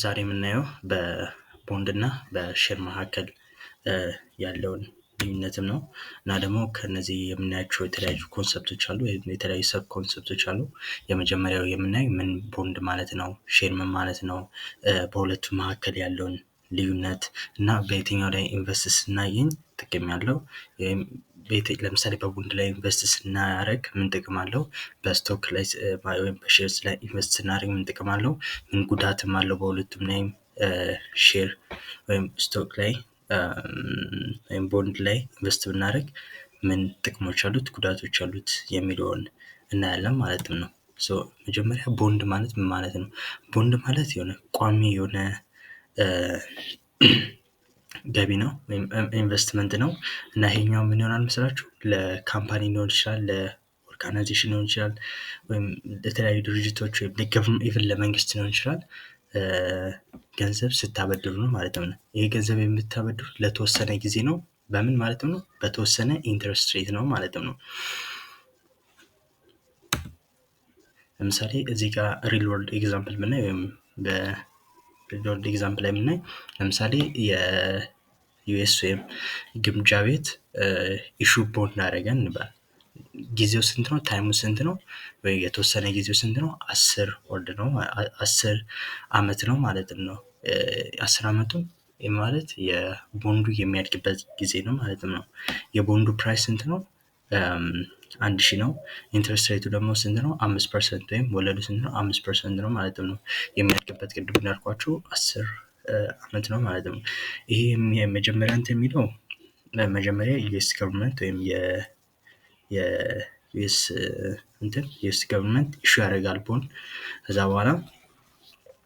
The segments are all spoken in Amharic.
ዛሬ የምናየው በቦንድ እና በሼር መካከል ያለውን ልዩነትም ነው እና ደግሞ ከነዚህ የምናያቸው የተለያዩ ኮንሰፕቶች አሉ ወይም የተለያዩ ሰብ ኮንሰፕቶች አሉ። የመጀመሪያው የምናየው ምን ቦንድ ማለት ነው፣ ሼር ምን ማለት ነው፣ በሁለቱ መካከል ያለውን ልዩነት እና በየትኛው ላይ ኢንቨስት ስናገኝ ጥቅም ያለው ለምሳሌ በቦንድ ላይ ኢንቨስት ስናደርግ ምን ጥቅም አለው፣ በስቶክ ላይ ወይም በሼርስ ላይ ኢንቨስት ስናደርግ ምን ጥቅም አለው፣ ምን ጉዳትም አለው፣ በሁለቱም ላይ ሼር ወይም ስቶክ ላይ ወይም ቦንድ ላይ ኢንቨስት ብናደርግ ምን ጥቅሞች አሉት፣ ጉዳቶች አሉት የሚለውን እናያለን ማለትም ነው። መጀመሪያ ቦንድ ማለት ምን ማለት ነው? ቦንድ ማለት የሆነ ቋሚ የሆነ ገቢ ነው ወይም ኢንቨስትመንት ነው እና ይሄኛው ምን ይሆናል መሰላችሁ፣ ለካምፓኒ ሊሆን ይችላል፣ ለኦርጋናይዜሽን ሊሆን ይችላል፣ ወይም ለተለያዩ ድርጅቶች ወይም ኢቭን ለመንግስት ሊሆን ይችላል ገንዘብ ስታበድሩ ነው ማለትም ነው። ይሄ ገንዘብ የምታበድሩ ለተወሰነ ጊዜ ነው። በምን ማለትም ነው? በተወሰነ ኢንትረስት ሬት ነው ማለትም ነው። ለምሳሌ እዚህ ጋር ሪል ወርልድ ኤግዛምፕል ብናይ ወይም በሪል ወርልድ ኤግዛምፕል ላይ ብናይ ለምሳሌ የዩኤስ ወይም ግምጃ ቤት ኢሹ ቦንድ አደረገ እንበል። ጊዜው ስንት ነው? ታይሙ ስንት ነው? ወይ የተወሰነ ጊዜው ስንት ነው? 10 ወርድ ነው 10 አመት ነው ማለትም ነው። 10 አመቱም ማለት የቦንዱ የሚያድግበት ጊዜ ነው ማለትም ነው። የቦንዱ ፕራይስ ስንት ነው? 1000 ነው። ኢንትረስት ሬቱ ደግሞ ስንት ነው? 5% ወይም ወለዱ ስንት ነው? 5% ነው ማለትም ነው። የሚያድግበት ቅድም እንዳልኳችሁ 10 አመት ነው ማለትም ነው። ይሄ የመጀመሪያ እንትን የሚለው መጀመሪያ ዩኤስ ገቨርንመንት ወይም የዩኤስ ገቨርንመንት ኢሹ ያደርጋል ቦንድ። ከዛ በኋላ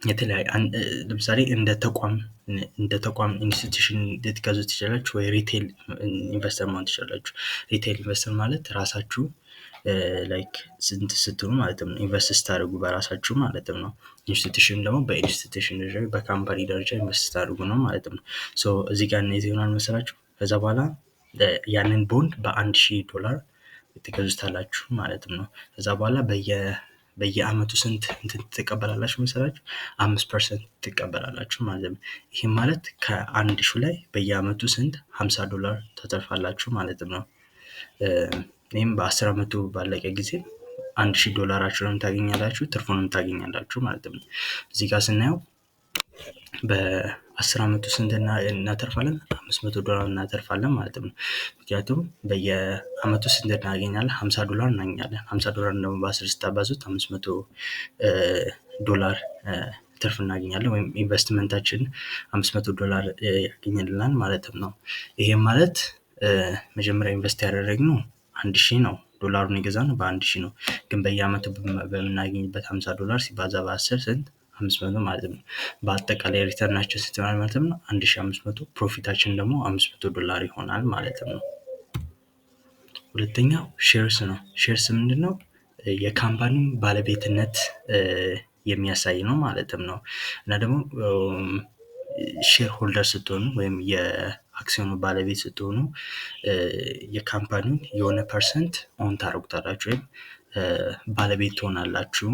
የተለያየ ለምሳሌ እንደ ተቋም ኢንስቲትዩሽን ልትገዙ ትችላላችሁ፣ ወይ ሪቴል ኢንቨስተር መሆን ትችላላችሁ። ሪቴል ኢንቨስተር ማለት ራሳችሁ ላይክ ስንት ስትሆኑ ማለትም ነው፣ ኢንቨስት ስታደርጉ በራሳችሁ ማለትም ነው። ኢንስቲትዩሽን ደግሞ በኢንስቲትዩሽን ደረጃ በካምፓኒ ደረጃ ኢንቨስት ስታደርጉ ነው ማለትም ነው። እዚህ ጋር እነዚህ ይሆናል መሰላችሁ። ከዛ በኋላ ያንን ቦንድ $1000 ትገዙታላችሁ ማለትም ነው። ከዛ በኋላ በየአመቱ ስንት ትቀበላላችሁ መሰላችሁ? 5% ትቀበላላችሁ ማለት ነው። ይሄም ማለት ከ1000 ላይ በየአመቱ ስንት $50 ታተርፋላችሁ ማለትም ነው። ይሄም በ10 አመቱ ባለቀ ጊዜ $1000 ታገኛላችሁ፣ ትርፉንም ታገኛላችሁ ማለትም ነው። እዚህ ጋር ስናየው በ10 አመቱ ስንት እናተርፋለን? $500 እናተርፋለን ማለትም ነው። ምክንያቱም በየአመቱ ስንት እናገኛለን? $50 እናገኛለን። $50 ደግሞ በ10 ስታባዙት $500 ትርፍ እናገኛለን፣ ወይም ኢንቨስትመንታችን $500 ያገኝልናል ማለትም ነው። ይሄም ማለት መጀመሪያ ኢንቨስት ያደረግነው 1000 ነው፣ ዶላሩን የገዛነው በ1000 ነው። ግን በየአመቱ በምናገኝበት $50 ሲባዛ በ10 ስንት? 500 ማለት ነው። በአጠቃላይ ሪተርናችን ስንት ይሆናል ማለት ነው? 1500። ፕሮፊታችን ደግሞ $500 ይሆናል ማለትም ነው። ሁለተኛው ሼርስ ነው። ሼርስ ምንድነው? የካምፓኒውን ባለቤትነት የሚያሳይ ነው ማለትም ነው። እና ደግሞ ሼር ሆልደር ስትሆኑ ወይም የአክሲዮኑ ባለቤት ስትሆኑ የካምፓኒውን የሆነ ፐርሰንት ኦን ታደርጉታላችሁ ወይም ባለቤት ትሆናላችሁ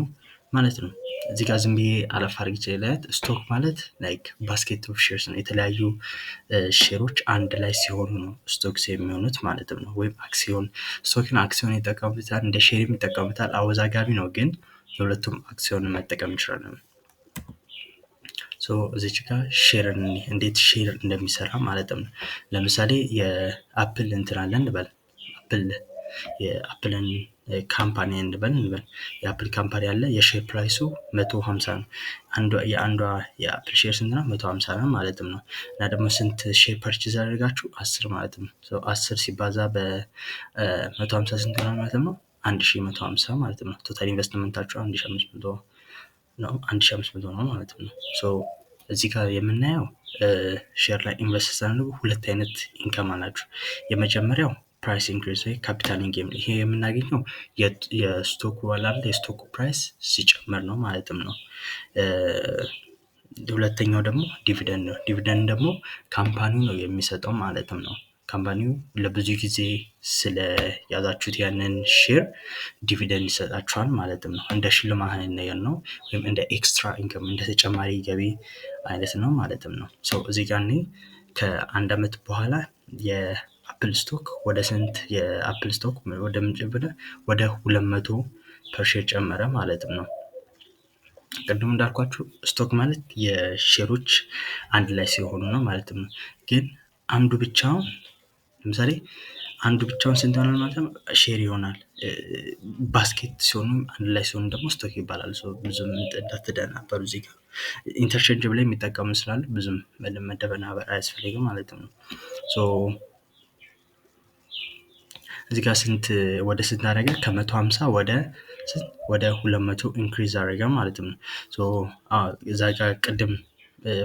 ማለት ነው። እዚህ ጋር ዝም ብዬ አለፍ አድርጌ ላያት፣ ስቶክ ማለት ላይክ ባስኬት ኦፍ ሼርስ ነው። የተለያዩ ሼሮች አንድ ላይ ሲሆኑ ነው ስቶክስ የሚሆኑት ማለትም ነው። ወይም ስቶክን አክሲዮን ይጠቀሙታል፣ እንደ ሼርም ይጠቀሙታል። አወዛጋቢ ነው፣ ግን የሁለቱም አክሲዮን መጠቀም እንችላለን። እዚች ጋር ሼርን እንዴት ሼር እንደሚሰራ ማለትም ነው። ለምሳሌ የአፕል እንትን አለ እንበል፣ የአፕልን ካምፓኒ እንበል። የአፕል ካምፓኒ አለ፣ የሼር ፕራይሱ 150 ነው። የአንዷ የአፕል ሼር ስንት ነው? 150 ነው ማለትም ነው። እና ደግሞ ስንት ሼር ፐርቼዝ አደረጋችሁ? 10 ማለትም ነው። 10 ሲባዛ በ150 ስንት ነው ማለትም ነው? 1150 ማለትም ነው። ቶታል ኢንቨስትመንታችሁ 1500 ነው ማለትም ነው። እዚህ ጋር የምናየው ሼር ላይ ኢንቨስት ስታደርጉ ሁለት አይነት ኢንካም አላችሁ። የመጀመሪያው ፕራይስ ኢንክሪዝ ወይ ካፒታል ጌን፣ ይሄ የምናገኘው የስቶኩ ባላለ የስቶኩ ፕራይስ ሲጨምር ነው ማለትም ነው። ሁለተኛው ደግሞ ዲቪደንድ ነው። ዲቪደንድ ደግሞ ካምፓኒው ነው የሚሰጠው ማለትም ነው። ካምፓኒው ለብዙ ጊዜ ስለያዛችሁት ያንን ሼር ዲቪደንድ ይሰጣችኋል ማለትም ነው። እንደ ሽልማት ነገር ነው፣ ወይም እንደ ኤክስትራ ኢንከም እንደ ተጨማሪ ገቢ አይነት ነው ማለትም ነው። እዚህ ጋር እኔ ከአንድ አመት በኋላ የአፕል ስቶክ ወደ ስንት የአፕል ስቶክ ወደ ምን ጨመረ? ወደ 200 ፐር ሼር ጨመረ ማለትም ነው። ቅድም እንዳልኳችሁ ስቶክ ማለት የሼሮች አንድ ላይ ሲሆኑ ነው ማለትም ነው። ግን አንዱ ብቻውን ለምሳሌ አንዱ ብቻውን ስንት ይሆናል ማለት ነው? ሼር ይሆናል። ባስኬት ሲሆኑ አንድ ላይ ሲሆኑ ደግሞ ስቶክ ይባላል። ብዙም እንዳትደናበሩ እዚህ ጋር ኢንተርቼንጅ ላይ የሚጠቀሙ ስላለ ብዙም መደናበር አያስፈልግም ማለት ነው። እዚህ ጋር ወደ ስንት አደረገ? ከ150 ወደ 200 ኢንክሪዝ አደረገ ማለት ነው። እዛ ጋር ቅድም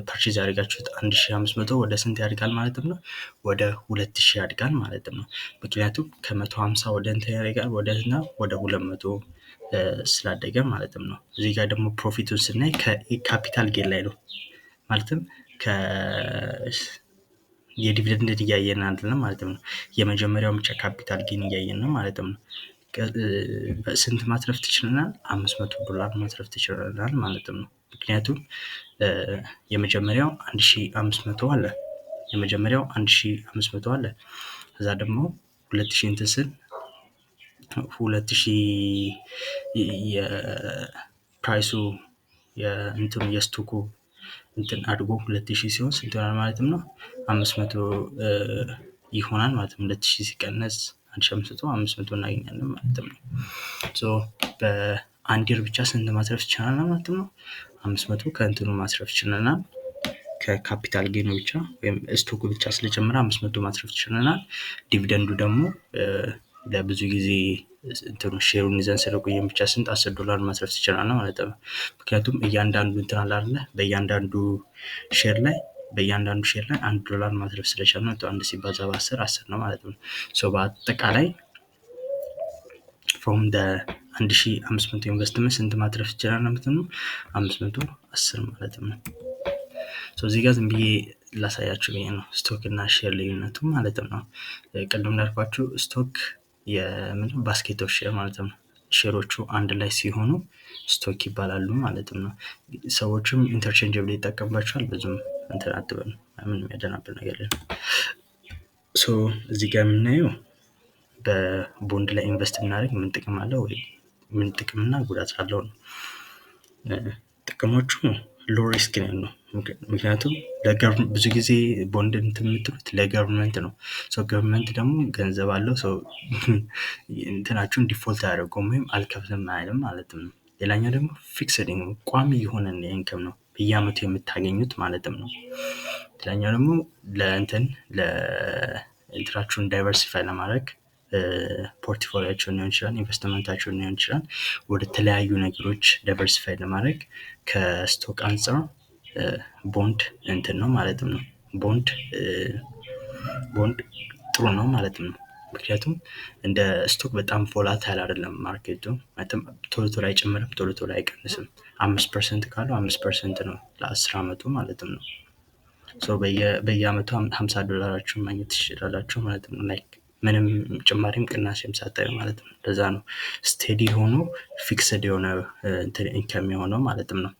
ፐርቼዝ ያደርጋችሁት 1500 ወደ ስንት ያድጋል ማለት ነው? ወደ 2000 ያድጋል ማለት ነው። ምክንያቱም ከ150 ወደ እንትን ያደርጋል ወደ 200 ስላደገ ማለት ነው። እዚህ ጋር ደግሞ ፕሮፊቱን ስናይ ከካፒታል ጌን ላይ ነው ማለትም የዲቪደንድ እያየን አይደለም ማለት ነው። የመጀመሪያውን ብቻ ካፒታል ጌን እያየን ነው ማለት ነው። ስንት ማትረፍ ትችላለናል? $500 ማትረፍ ትችላለናል ማለት ነው። ምክንያቱም የመጀመሪያው 1500 አለ የመጀመሪያው 1500 አለ። ከዛ ደግሞ 2000 እንትን ስል 2000 የፕራይሱ የእንትኑ የስቶኩ እንትን አድጎ 2000 ሲሆን ስንት ይሆናል ማለት ነው? 500 ይሆናል ማለት ነው። 2000 ሲቀነስ 1500 500 እናገኛለን ማለት ነው። በአንድ ይር ብቻ ስንት ማትረፍ ይቻላል ማለት ነው? 500 ከእንትኑ ማትረፍ ይችላል። ከካፒታል ጌኑ ብቻ ወይም ስቶኩ ብቻ ስለጨመረ 500 ማትረፍ ይችላል። ዲቪደንዱ ደግሞ ለብዙ ጊዜ እንትኑ ሼሩን ይዘን ስለቆየን ብቻ ስንት $10 ማትረፍ ትችላለህ ማለት ነው። ምክንያቱም እያንዳንዱ እንትን አለ አይደለ? በእያንዳንዱ ሼር ላይ $1 ማትረፍ ስለቻልን ነው። 1 ሲባዛ በ10 10 ነው ማለት ነው። በአጠቃላይ from the 1500 ኢንቨስትመንት ስንት ማትረፍ ይችላል ማለት ነው? 510 ማለት ነው። እዚህ ጋር ዝም ብዬ ላሳያችሁ ብዬ ነው ስቶክ እና ሼር ልዩነቱ ማለት ነው። ቅድም እንዳልኳችሁ ስቶክ ባስኬት ኦፍ ሼር ማለት ነው። ሼሮቹ አንድ ላይ ሲሆኑ ስቶክ ይባላሉ ማለት ነው። ሰዎችም ኢንተርቼንጀብሊ ይጠቀምባቸዋል። ብዙም እንትን አትበሉ፣ ምንም የሚያደናብር ነገር የለም። እዚህ ጋር የምናየው በቦንድ ላይ ኢንቨስት ብናደርግ ምን ጥቅም አለው ወይ ምን ጥቅምና ጉዳት አለው ነው። ጥቅሞቹ ሎው ሪስክ ነው። ምክንያቱም ብዙ ጊዜ ቦንድ እንትን የምትሉት ለገቨርንመንት ነው። ገቨርንመንት ደግሞ ገንዘብ አለው እንትናችሁን ዲፎልት አያደርገውም ወይም አልከፍልም አይልም ማለት ነው። ሌላኛው ደግሞ ፊክስድ ነው፣ ቋሚ የሆነ ኢንከም ነው በየአመቱ የምታገኙት ማለትም ነው። ሌላኛው ደግሞ ለእንትናችሁን ዳይቨርሲፋይ ለማድረግ ፖርትፎሊዮአችሁን ሊሆን ይችላል፣ ኢንቨስትመንታችሁን ሊሆን ይችላል፣ ወደ ተለያዩ ነገሮች ዳይቨርሲፋይ ለማድረግ ከስቶክ አንፃር ቦንድ እንትን ነው ማለትም ነው። ቦንድ ጥሩ ነው ማለትም ነው። ምክንያቱም እንደ ስቶክ በጣም ቮላታይል አይደለም ማርኬቱ። ቶሎ ቶሎ አይጨምርም፣ ቶሎ ቶሎ አይቀንስም። 5% ካለው 5% ነው ለ10 አመቱ ማለትም ነው። በየአመቱ $50 ማግኘት ትችላላችሁ ማለት ነው። ምንም ጭማሪም ቅናሽም ሳታዩ ማለት ነው። ለዛ ነው ስቴዲ ሆኖ ፊክስድ የሆነ ኢንከም የሆነው ማለትም ነው።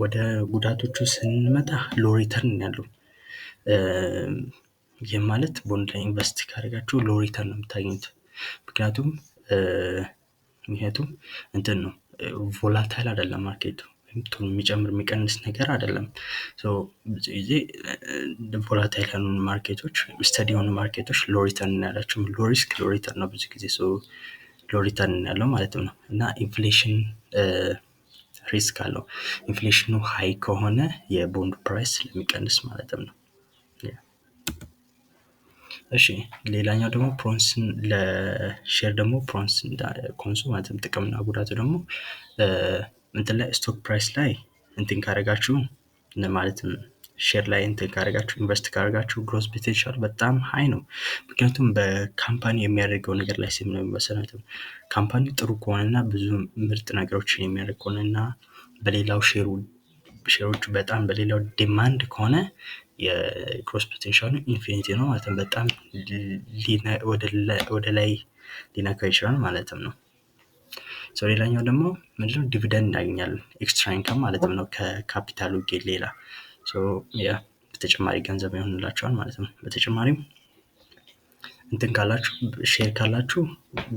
ወደ ጉዳቶቹ ስንመጣ ሎው ሪተርን ያለው ይህ ማለት ቦንድ ላይ ኢንቨስት ካደረጋችሁ ሎው ሪተርን ነው የምታገኙት። ምክንያቱም እንትን ነው ቮላታይል አይደለም ማርኬቱ፣ ቶሎ የሚጨምር የሚቀንስ ነገር አይደለም። ብዙ ጊዜ ቮላታይል የሆኑ ማርኬቶች ስቴዲ የሆኑ ማርኬቶች ሎው ሪተርን ያላቸው፣ ሎው ሪስክ ሎው ሪተርን ነው ብዙ ጊዜ ሎው ሪተርን ያለው ማለት ነው። እና ኢንፍሌሽን ሪስክ አለው። ኢንፍሌሽኑ ሃይ ከሆነ የቦንድ ፕራይስ ስለሚቀንስ ማለትም ነው። እሺ ሌላኛው ደግሞ ለሼር ደግሞ ኮንሱ ማለትም ጥቅምና ጉዳቱ ደግሞ እንትን ላይ ስቶክ ፕራይስ ላይ እንትን ካደረጋችሁ ማለትም ሼር ላይ እንትን ካደረጋችሁ ኢንቨስት ካደረጋችሁ ግሮዝ ፖቴንሻል በጣም ሃይ ነው። ምክንያቱም በካምፓኒ የሚያደርገው ነገር ላይ ሲም ነው የሚመሰረተው። ካምፓኒው ጥሩ ከሆነና ብዙ ምርጥ ነገሮችን የሚያደርግ ከሆነና በሌላው ሼሮቹ በጣም በሌላው ዲማንድ ከሆነ የግሮስ ፖቴንሻሉ ኢንፊኒቲ ነው ማለትም በጣም ወደ ላይ ሊነካ ይችላል ማለትም ነው። ሌላኛው ደግሞ ምንድነው ዲቪደንድ እናገኛለን ኤክስትራ ኢንካም ማለትም ነው ከካፒታሉ ጌን ሌላ በተጨማሪ ገንዘብ ይሆንላቸዋል ማለት ነው። በተጨማሪም እንትን ካላችሁ ሼር ካላችሁ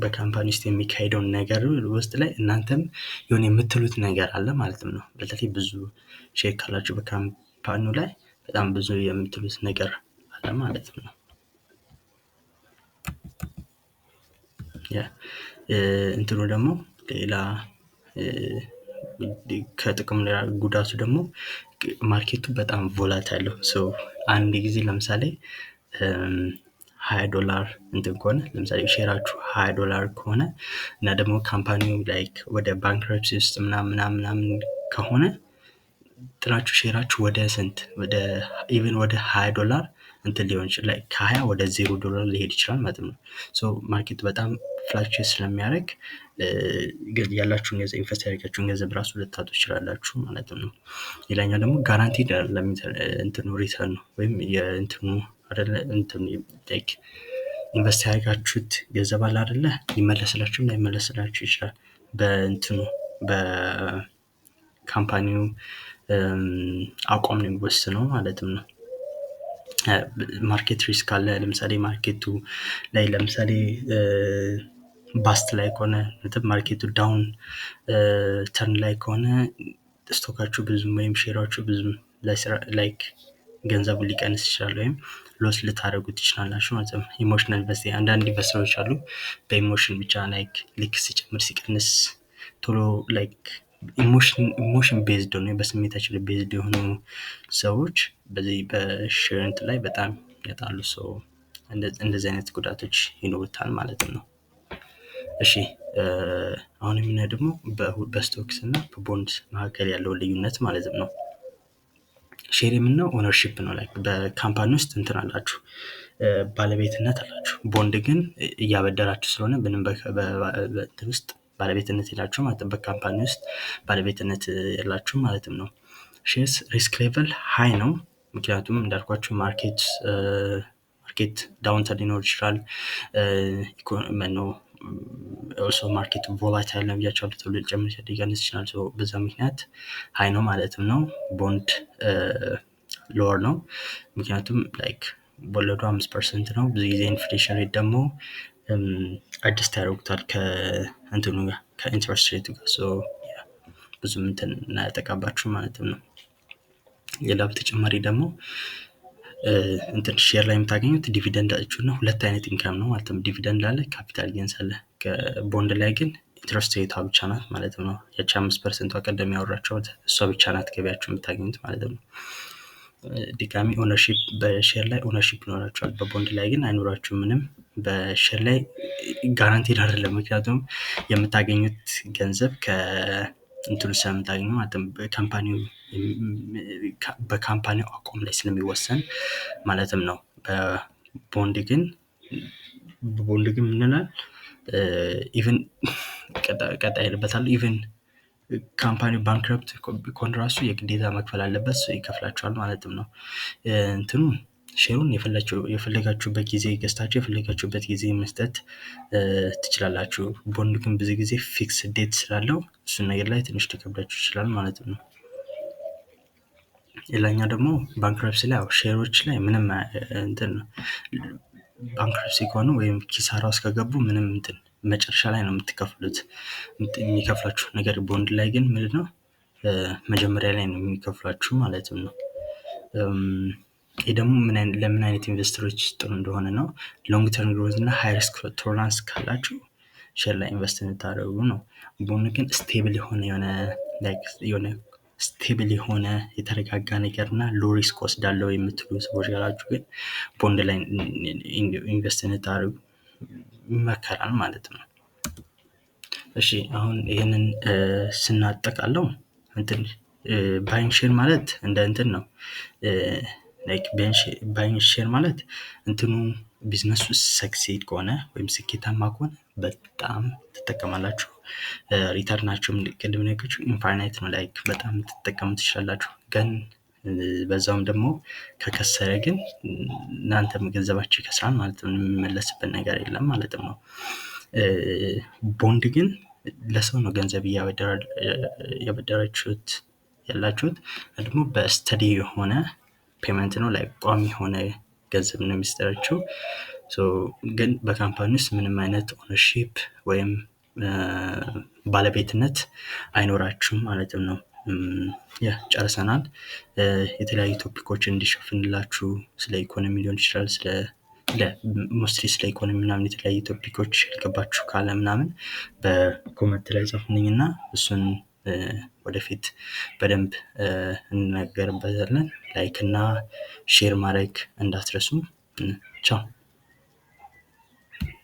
በካምፓኒ ውስጥ የሚካሄደውን ነገር ውስጥ ላይ እናንተም የሆነ የምትሉት ነገር አለ ማለትም ነው። በተለይ ብዙ ሼር ካላችሁ በካምፓኒው ላይ በጣም ብዙ የምትሉት ነገር አለ ማለትም ነው። እንትኑ ደግሞ ሌላ ከጥቅም ጉዳቱ ደግሞ ማርኬቱ በጣም ቮላታይል ነው። አንድ ጊዜ ለምሳሌ $20 እንትን ከሆነ ለምሳሌ ሼራችሁ $20 ከሆነ እና ደግሞ ካምፓኒው ላይክ ወደ ባንክረፕሲ ውስጥ ምናምን ከሆነ ጥላችሁ ሼራችሁ ወደ ስንት ወደ ኢቭን ወደ $20 እንትን ሊሆን ይችላል ከ20 ወደ $0 ሊሄድ ይችላል ማለት ነው። ማርኬት በጣም ፍላክቹዌት ስለሚያደርግ ያላችሁን ገንዘብ ኢንቨስት ያደረጋችሁን ገንዘብ ራሱ ልታጡ ትችላላችሁ ማለት ነው። ሌላኛው ደግሞ ጋራንቲድ አይደለም እንትኑ ሪተርን ወይም የእንትኑ አይደለ እንትኑ ላይክ ኢንቨስት ያደረጋችሁት ገንዘብ አለ አይደለ ሊመለስላችሁም ላይመለስላችሁ ይችላል በእንትኑ በካምፓኒው አቋም ነው የሚወስነው ማለትም ነው። ማርኬት ሪስክ አለ ለምሳሌ ማርኬቱ ላይ ለምሳሌ ባስት ላይ ከሆነ ማርኬቱ ዳውን ተርን ላይ ከሆነ ስቶካችሁ ብዙም ወይም ሼራችሁ ብዙም ላይክ ገንዘቡ ሊቀንስ ይችላል ወይም ሎስ ልታደርጉ ትችላላችሁ ማለት ነው። ኢሞሽናል ኢንቨስቲንግ አንዳንድ ኢንቨስተሮች አሉ በኢሞሽን ብቻ ላይክ ልክ ሲጨምር ሲቀንስ ቶሎ ላይክ ኢሞሽን ቤዝድ ነው በስሜታቸው ላይ ቤዝድ የሆኑ ሰዎች በዚህ በሼር ላይ በጣም ያጣሉ። እንደዚህ አይነት ጉዳቶች ይኖሩታል ማለት ነው። እሺ አሁን የምናየው ደግሞ በስቶክስ እና በቦንድ መካከል ያለው ልዩነት ማለት ነው። ሼር የምንለው ኦነርሺፕ ነው ላይክ በካምፓኒ ውስጥ እንትን አላችሁ ባለቤትነት አላችሁ። ቦንድ ግን እያበደራችሁ ስለሆነ ምንም ውስጥ ባለቤትነት የላችሁ ማለት ነው። በካምፓኒ ውስጥ ባለቤትነት የላችሁ ማለትም ነው። ሼርስ ሪስክ ሌቨል ሃይ ነው ምክንያቱም እንዳልኳችሁ ማርኬት ዳውንተርን ሊኖር ይችላል። also ማርኬቱ ቮላታይል ነው ብያቸዋለሁ ቶሎ ሊጨምር ሊቀንስ ይችላል። በዛ ምክንያት ሃይ ነው ማለትም ነው። ቦንድ ሎወር ነው ምክንያቱም ላይክ ወለዱ 5% ነው። ብዙ ጊዜ ኢንፍሌሽን ሬት ደግሞ አድጀስት ያደርጉታል ከእንትኑ ጋር ከኢንተረስት ሬቱ ጋር ብዙም እንትን እናያጠቃባችሁ ማለትም ነው። ሌላ በተጨማሪ ደግሞ እንትን ሼር ላይ የምታገኙት ዲቪደንድ አላችሁና ሁለት አይነት ኢንካም ነው ማለት ነው። ዲቪደንድ አለ ካፒታል ጌንስ አለ። ከቦንድ ላይ ግን ኢንትረስት ሬቷ ብቻ ናት ማለት ነው። ያቺ 5% ቀደም ያወራቸው እሷ ብቻ ናት ገቢያችሁ የምታገኙት ማለት ነው። ድጋሚ ኦነርሺፕ በሼር ላይ ኦነርሺፕ ይኖራችኋል በቦንድ ላይ ግን አይኖራችሁም ምንም። በሼር ላይ ጋራንቲድ አይደለም ምክንያቱም የምታገኙት ገንዘብ ከእንትኑ ስለምታገኙ ማለት ነው በካምፓኒው አቋም ላይ ስለሚወሰን ማለትም ነው። በቦንድ ግን ምን ይላል ኢቭን ቀጣይ ይልበታል ኢቭን ካምፓኒው ባንክረፕት ቢሆን ራሱ የግዴታ መክፈል አለበት ይከፍላችኋል ማለትም ነው። እንትኑ ሼሩን የፈለጋችሁበት ጊዜ ገዝታችሁ የፈለጋችሁበት ጊዜ መስጠት ትችላላችሁ። ቦንድ ግን ብዙ ጊዜ ፊክስ ዴት ስላለው እሱን ነገር ላይ ትንሽ ሊከብዳችሁ ይችላል ማለት ነው። ሌላኛው ደግሞ ባንክረፕሲ ላይ ሼሮች ላይ ምንም እንትን ባንክረፕሲ ከሆኑ ወይም ኪሳራ ውስጥ ከገቡ ምንም እንትን መጨረሻ ላይ ነው የምትከፍሉት የሚከፍላችሁ ነገር። ቦንድ ላይ ግን ምንድነው መጀመሪያ ላይ ነው የሚከፍላችሁ ማለትም ነው። ይሄ ደግሞ ለምን አይነት ኢንቨስተሮች ጥሩ እንደሆነ ነው። ሎንግ ተርም ግሮዝ እና ሃይ ሪስክ ቶለራንስ ካላችሁ ሼር ላይ ኢንቨስት እንድታደርጉ ነው። ቦንድ ግን ስቴብል የሆነ ስቴብል የሆነ የተረጋጋ ነገር እና ሎ ሪስክ ወስዳለው የምትሉ ሰዎች ያላችሁ ግን ቦንድ ላይ ኢንቨስት እንድታደርጉ ይመከራል ማለት ነው። እሺ አሁን ይሄንን ስናጠቃለው እንትን ባይንግ ሼር ማለት እንደ እንትን ነው ላይክ ባይንግ ሼር ማለት እንትኑ ቢዝነሱ ሰክሲድ ከሆነ ወይም ስኬታማ ከሆነ በጣም ትጠቀማላችሁ። ሪተርናችሁም ቅድም ነገርኩኝ ኢንፋይናይት ነው ላይክ በጣም ትጠቀሙ ትችላላችሁ። ግን በዛውም ደግሞ ከከሰረ ግን እናንተም ገንዘባችሁ ይከስራል ማለት ነው። የሚመለስበት ነገር የለም ማለት ነው። ቦንድ ግን ለሰው ነው ገንዘብ እያበደራችሁት ያላችሁት ደግሞ በስተዲ የሆነ ፔመንት ነው ላይ ቋሚ የሆነ ገንዘብ ነው የሚሰጣችሁ። ግን በካምፓኒ ውስጥ ምንም አይነት ኦነርሺፕ ወይም ባለቤትነት አይኖራችሁም ማለት ነው። ጨርሰናል። የተለያዩ ቶፒኮችን እንዲሸፍንላችሁ ስለ ኢኮኖሚ ሊሆን ይችላል ሞስትሊ ስለ ኢኮኖሚ ምናምን የተለያዩ ቶፒኮች ያልገባችሁ ካለ ምናምን በኮመንት ላይ ጻፉልኝና እሱን ወደፊት በደንብ እንነጋገርበታለን። ላይክ እና ሼር ማድረግ እንዳትረሱ። ቻው